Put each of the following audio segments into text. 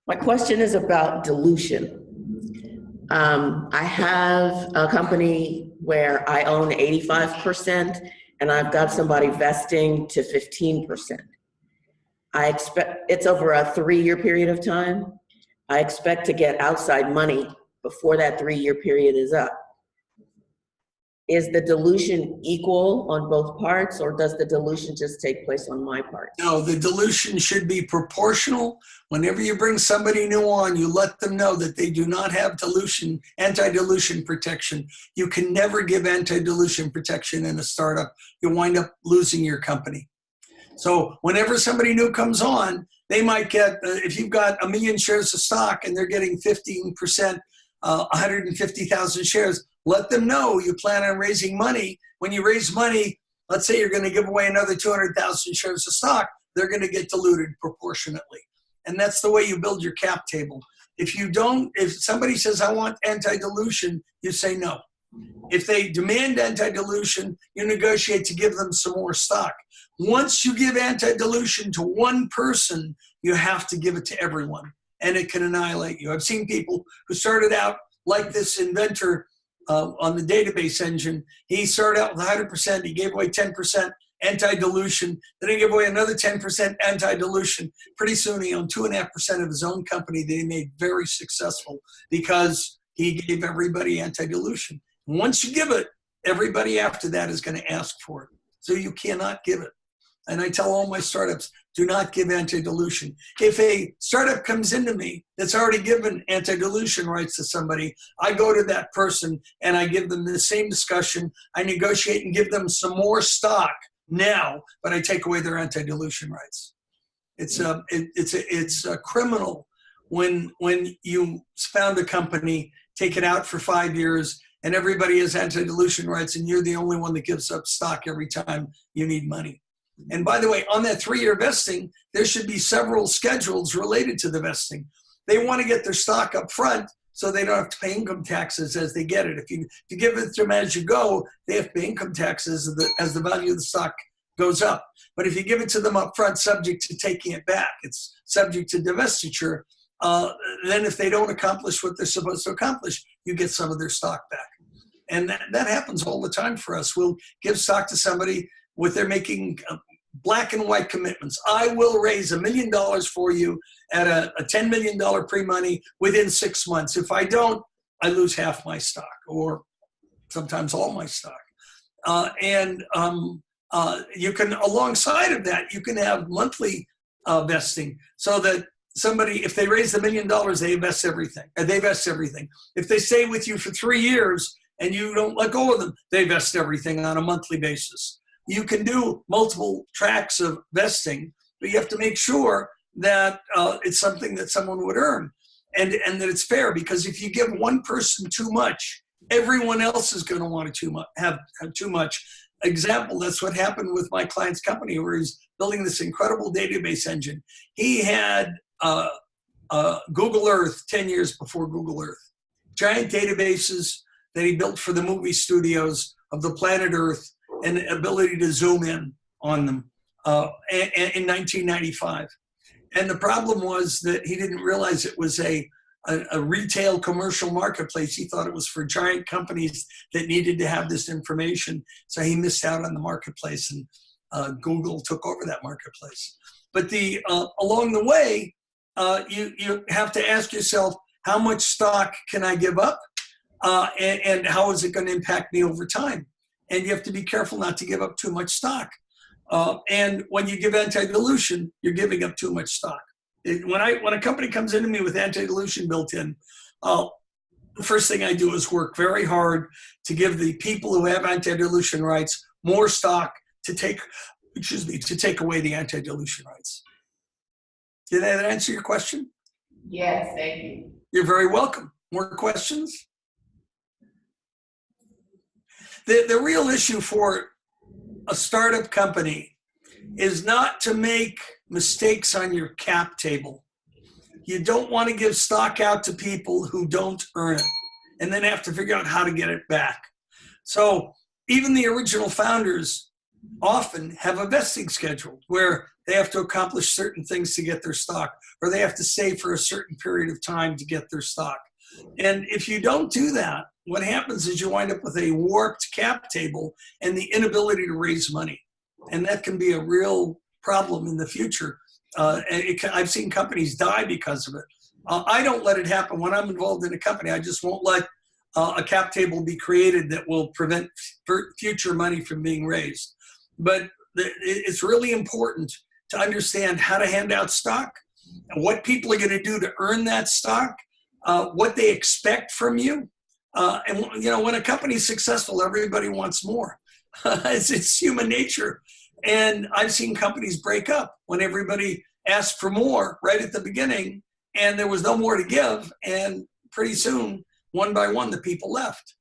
My question is about dilution. I have a company where I own 85% and I've got somebody vesting to 15%. I expect it's over a 3-year period of time. I expect to get outside money before that 3-year period is up. Is the dilution equal on both parts, or does the dilution just take place on my part? No, the dilution should be proportional. Whenever you bring somebody new on, you let them know that they do not have dilution, anti-dilution protection. You can never give anti-dilution protection in a startup. You'll wind up losing your company. So whenever somebody new comes on, they might get, if you've got 1 million shares of stock and they're getting 15%, 150,000 shares, let them know you plan on raising money. When you raise money, let's say you're going to give away another 200,000 shares of stock, they're going to get diluted proportionately. And that's the way you build your cap table. If you don't, if somebody says, I want anti-dilution, you say no. If they demand anti-dilution, you negotiate to give them some more stock. Once you give anti-dilution to one person, you have to give it to everyone, and it can annihilate you. I've seen people who started out like this inventor on the database engine. He started out with 100%. He gave away 10% anti-dilution. Then he gave away another 10% anti-dilution. Pretty soon he owned 2.5% of his own company that he made very successful because he gave everybody anti-dilution. Once you give it, everybody after that is going to ask for it. So you cannot give it. And I tell all my startups, do not give anti-dilution. If a startup comes into me that's already given anti-dilution rights to somebody, I go to that person and I give them the same discussion. I negotiate and give them some more stock now, but I take away their anti-dilution rights. It's a criminal when you found a company, take it out for 5 years, and everybody has anti-dilution rights, and you're the only one that gives up stock every time you need money. And by the way, on that 3-year vesting, there should be several schedules related to the vesting. They want to get their stock up front so they don't have to pay income taxes as they get it. If you give it to them as you go, they have to pay income taxes as the value of the stock goes up. But if you give it to them up front, subject to taking it back, it's subject to divestiture, then if they don't accomplish what they're supposed to accomplish, you get some of their stock back. And that happens all the time for us. We'll give stock to somebody with they're making black and white commitments. I will raise $1 million for you at a $10 million pre-money within 6 months. If I don't, I lose half my stock or sometimes all my stock. You can, alongside of that, you can have monthly vesting so that somebody, if they raise $1 million, they vest everything. If they stay with you for 3 years and you don't let go of them, they vest everything on a monthly basis. You can do multiple tracks of vesting, but you have to make sure that it's something that someone would earn and that it's fair, because if you give one person too much, everyone else is going to want to have too much. Example, that's what happened with my client's company where he's building this incredible database engine. He had Google Earth 10 years before Google Earth. Giant databases that he built for the movie studios of the planet Earth and the ability to zoom in on them in 1995. And the problem was that he didn't realize it was a retail commercial marketplace. He thought it was for giant companies that needed to have this information. So he missed out on the marketplace, and Google took over that marketplace. But along the way, you have to ask yourself, how much stock can I give up? And how is it going to impact me over time? And you have to be careful not to give up too much stock. And when you give anti-dilution, you're giving up too much stock. When a company comes into me with anti-dilution built in, the first thing I do is work very hard to give the people who have anti-dilution rights more stock to take away the anti-dilution rights. Did that answer your question? Yes, thank you. You're very welcome. More questions? The real issue for a startup company is not to make mistakes on your cap table. You don't want to give stock out to people who don't earn it and then have to figure out how to get it back. So even the original founders often have a vesting schedule where they have to accomplish certain things to get their stock, or they have to save for a certain period of time to get their stock. And if you don't do that, what happens is you wind up with a warped cap table and the inability to raise money. And that can be a real problem in the future. I've seen companies die because of it. I don't let it happen when I'm involved in a company. I just won't let a cap table be created that will prevent future money from being raised. But it's really important to understand how to hand out stock, what people are going to do to earn that stock, what they expect from you. And you know, when a company is successful, everybody wants more. It's human nature. And I've seen companies break up when everybody asked for more right at the beginning, and there was no more to give. And pretty soon, one by one, the people left.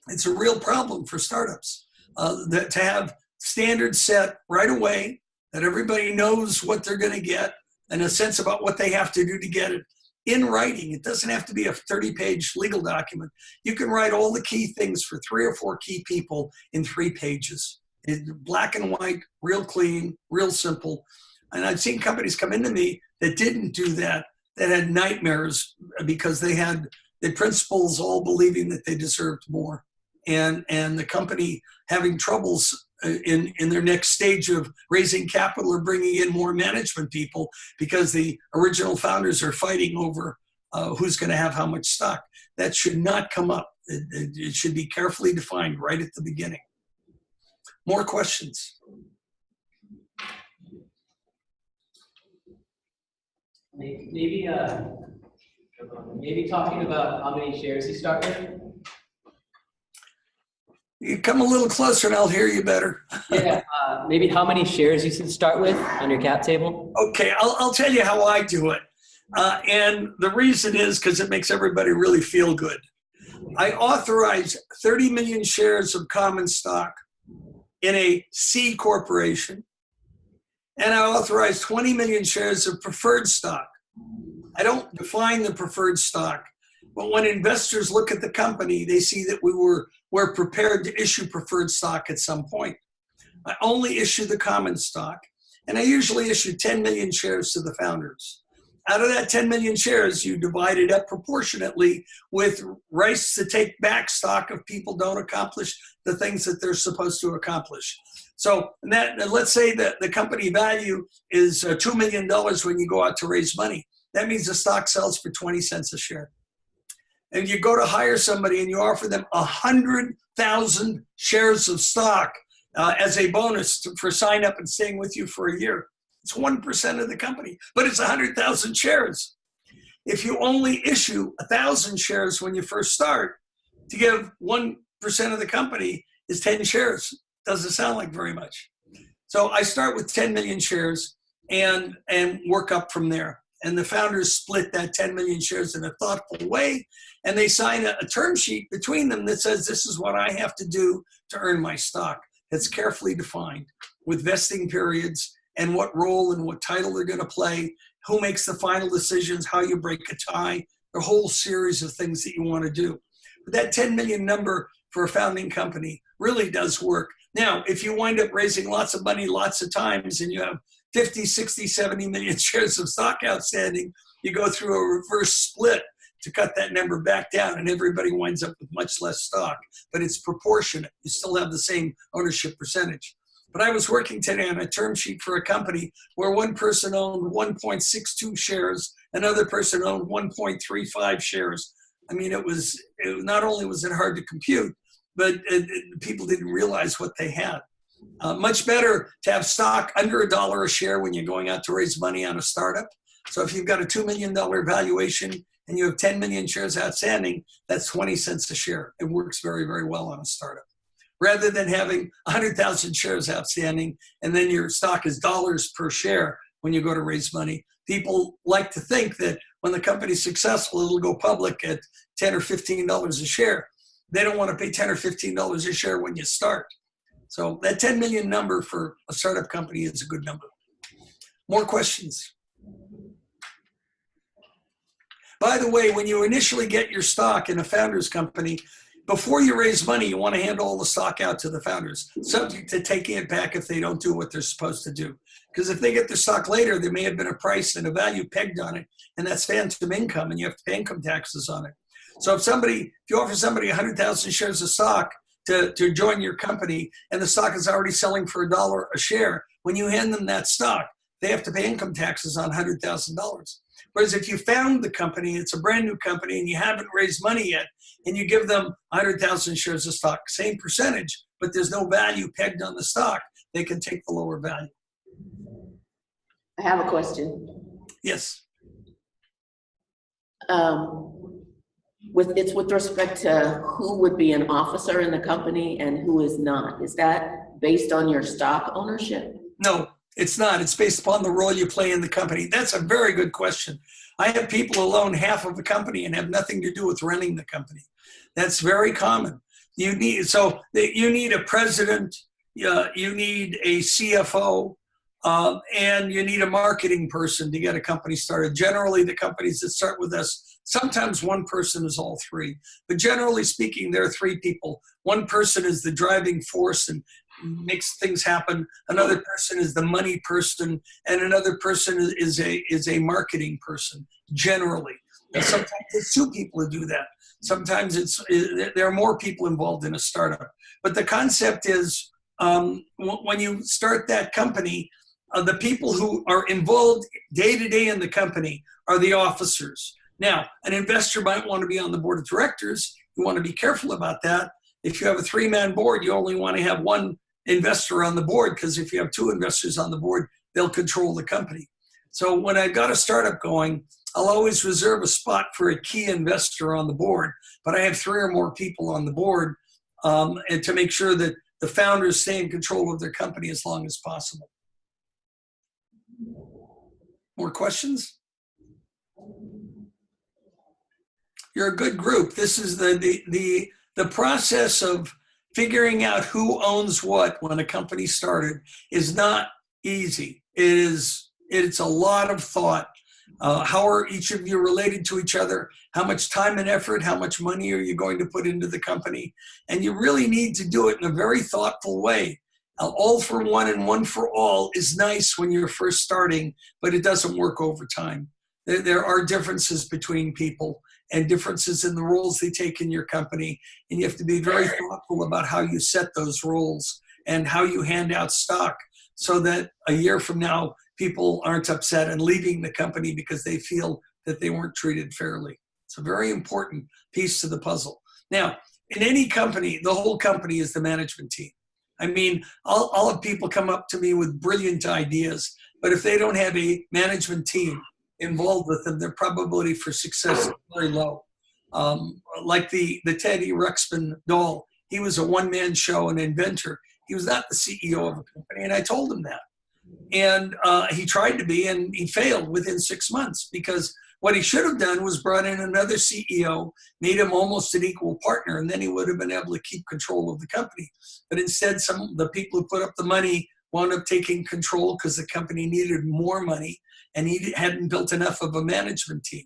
It's a real problem for startups to have standards set right away, that everybody knows what they're going to get, and a sense about what they have to do to get it in writing. It doesn't have to be a 30-page legal document. You can write all the key things for 3 or 4 key people in 3 pages. It's black and white, real clean, real simple. And I've seen companies come into me that didn't do that, that had nightmares because they had the principals all believing that they deserved more. And the company having troubles in their next stage of raising capital or bringing in more management people because the original founders are fighting over who's going to have how much stock. That should not come up. It should be carefully defined right at the beginning. More questions? Maybe talking about how many shares you start with. You come a little closer and I'll hear you better. Yeah, maybe how many shares you should start with on your cap table. Okay, I'll tell you how I do it. And the reason is because it makes everybody really feel good. I authorize 30 million shares of common stock in a C corporation, and I authorize 20 million shares of preferred stock. I don't define the preferred stock, but when investors look at the company, they see that we're prepared to issue preferred stock at some point. I only issue the common stock, and I usually issue 10 million shares to the founders. Out of that 10 million shares, you divide it up proportionately with rights to take back stock if people don't accomplish the things that they're supposed to accomplish. So let's say that the company value is $2 million when you go out to raise money. That means the stock sells for 20 cents a share. And you go to hire somebody and you offer them 100,000 shares of stock as a bonus for sign up and staying with you for a year. It's 1% of the company, but it's 100,000 shares. If you only issue 1,000 shares when you first start, to give 1% of the company is 10 shares. Doesn't sound like very much. So I start with 10 million shares and work up from there. And the founders split that 10 million shares in a thoughtful way, and they sign a term sheet between them that says, this is what I have to do to earn my stock. It's carefully defined with vesting periods and what role and what title they're going to play, who makes the final decisions, how you break a tie, a whole series of things that you want to do. But that 10 million number for a founding company really does work. Now, if you wind up raising lots of money lots of times and you have 50, 60, 70 million shares of stock outstanding, you go through a reverse split to cut that number back down, and everybody winds up with much less stock. But it's proportionate. You still have the same ownership percentage. But I was working today on a term sheet for a company where one person owned 1.62 shares, another person owned 1.35 shares. I mean, not only was it hard to compute, but people didn't realize what they had. Much better to have stock under $1 a share when you're going out to raise money on a startup. So if you've got a $2 million valuation and you have 10 million shares outstanding, that's 20 cents a share. It works very, very well on a startup. Rather than having 100,000 shares outstanding and then your stock is dollars per share when you go to raise money. People like to think that when the company's successful, it'll go public at $10 or $15 a share. They don't want to pay $10 or $15 a share when you start. So that 10 million number for a startup company is a good number. More questions? By the way, when you initially get your stock in a founder's company, before you raise money, you want to hand all the stock out to the founders, subject to taking it back if they don't do what they're supposed to do. Because if they get their stock later, there may have been a price and a value pegged on it, and that's phantom income, and you have to pay income taxes on it. So if you offer somebody 100,000 shares of stock to join your company, and the stock is already selling for $1 a share, when you hand them that stock, they have to pay income taxes on $100,000. Whereas if you found the company, it's a brand new company, and you haven't raised money yet, and you give them 100,000 shares of stock, same percentage, but there's no value pegged on the stock, they can take the lower value. I have a question. Yes. It's with respect to who would be an officer in the company and who is not. Is that based on your stock ownership? No, it's not. It's based upon the role you play in the company. That's a very good question. I have people who own half of the company and have nothing to do with running the company. That's very common. You need a president, you need a CFO, and you need a marketing person to get a company started. Generally, the companies that start with us, sometimes one person is all three. But generally speaking, there are three people. One person is the driving force and makes things happen. Another person is the money person, and another person is a marketing person, generally. And sometimes it's two people who do that. Sometimes there are more people involved in a startup. But the concept is when you start that company, the people who are involved day to day in the company are the officers. Now, an investor might want to be on the board of directors. You want to be careful about that. If you have a 3-man board, you only want to have one investor on the board, because if you have 2 investors on the board, they'll control the company. So when I've got a startup going, I'll always reserve a spot for a key investor on the board, but I have 3 or more people on the board and to make sure that the founders stay in control of their company as long as possible. More questions? You're a good group. This is the process of figuring out who owns what when a company started is not easy. It's a lot of thought. How are each of you related to each other? How much time and effort, how much money are you going to put into the company? And you really need to do it in a very thoughtful way. All for one and one for all is nice when you're first starting, but it doesn't work over time. There are differences between people and differences in the roles they take in your company. And you have to be very thoughtful about how you set those roles and how you hand out stock so that a year from now, people aren't upset and leaving the company because they feel that they weren't treated fairly. It's a very important piece to the puzzle. Now, in any company, the whole company is the management team. I mean, I'll have people come up to me with brilliant ideas, but if they don't have a management team involved with them, their probability for success is very low. Like the Teddy Ruxpin doll, he was a one-man show, an inventor. He was not the CEO of a company, and I told him that. And he tried to be, and he failed within 6 months, because what he should have done was brought in another CEO, made him almost an equal partner, and then he would have been able to keep control of the company. But instead, the people who put up the money wound up taking control because the company needed more money, and he hadn't built enough of a management team.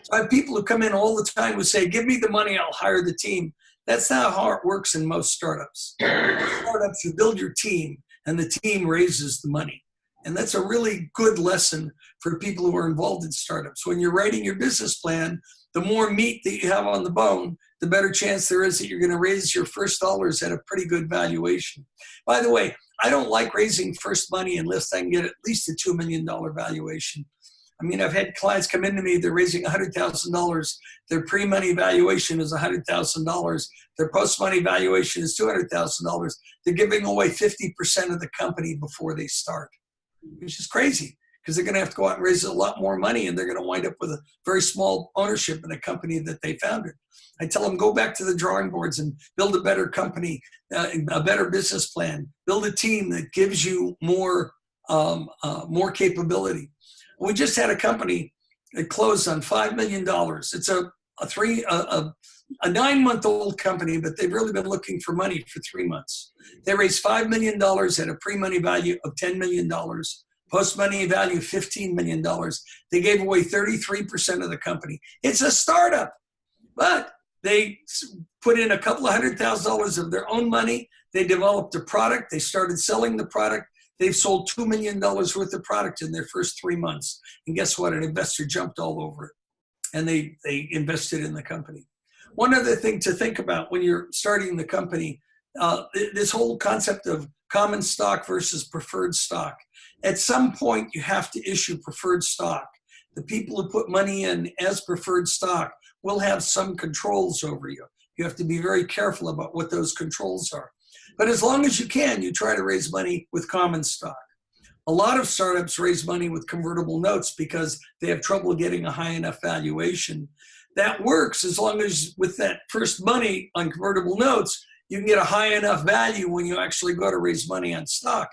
So I have people who come in all the time who say, give me the money, I'll hire the team. That's not how it works in most startups. Startups, you build your team, and the team raises the money. And that's a really good lesson for people who are involved in startups. When you're writing your business plan, the more meat that you have on the bone, the better chance there is that you're going to raise your first dollars at a pretty good valuation. By the way, I don't like raising first money unless I can get at least a $2 million valuation. I mean, I've had clients come into me, they're raising $100,000. Their pre-money valuation is $100,000. Their post-money valuation is $200,000. They're giving away 50% of the company before they start, which is crazy, because they're going to have to go out and raise a lot more money, and they're going to wind up with a very small ownership in a company that they founded. I tell them, go back to the drawing boards and build a better company, a better business plan, build a team that gives you more capability. We just had a company that closed on $5 million. It's a 9-month-old company, but they've really been looking for money for 3 months. They raised $5 million at a pre-money value of $10 million, post-money value $15 million. They gave away 33% of the company. It's a startup, but They put in a couple of $100,000 of their own money. They developed a product. They started selling the product. They've sold $2 million worth of product in their first 3 months. And guess what? An investor jumped all over it. And they invested in the company. One other thing to think about when you're starting the company, this whole concept of common stock versus preferred stock. At some point, you have to issue preferred stock. The people who put money in as preferred stock will have some controls over you. You have to be very careful about what those controls are. But as long as you can, you try to raise money with common stock. A lot of startups raise money with convertible notes because they have trouble getting a high enough valuation. That works as long as with that first money on convertible notes, you can get a high enough value when you actually go to raise money on stock,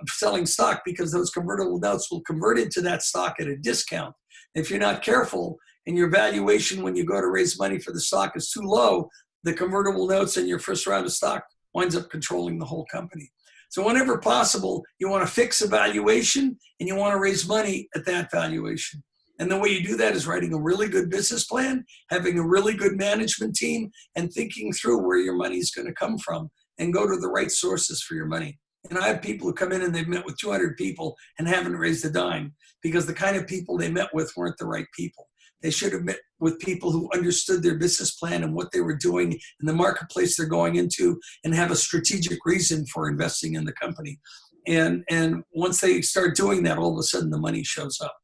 selling stock, because those convertible notes will convert into that stock at a discount. If you're not careful and your valuation when you go to raise money for the stock is too low, the convertible notes in your first round of stock winds up controlling the whole company. So whenever possible, you want to fix a valuation and you want to raise money at that valuation. And the way you do that is writing a really good business plan, having a really good management team, and thinking through where your money is going to come from and go to the right sources for your money. And I have people who come in and they've met with 200 people and haven't raised a dime because the kind of people they met with weren't the right people. They should have met with people who understood their business plan and what they were doing in the marketplace they're going into and have a strategic reason for investing in the company. And once they start doing that, all of a sudden the money shows up.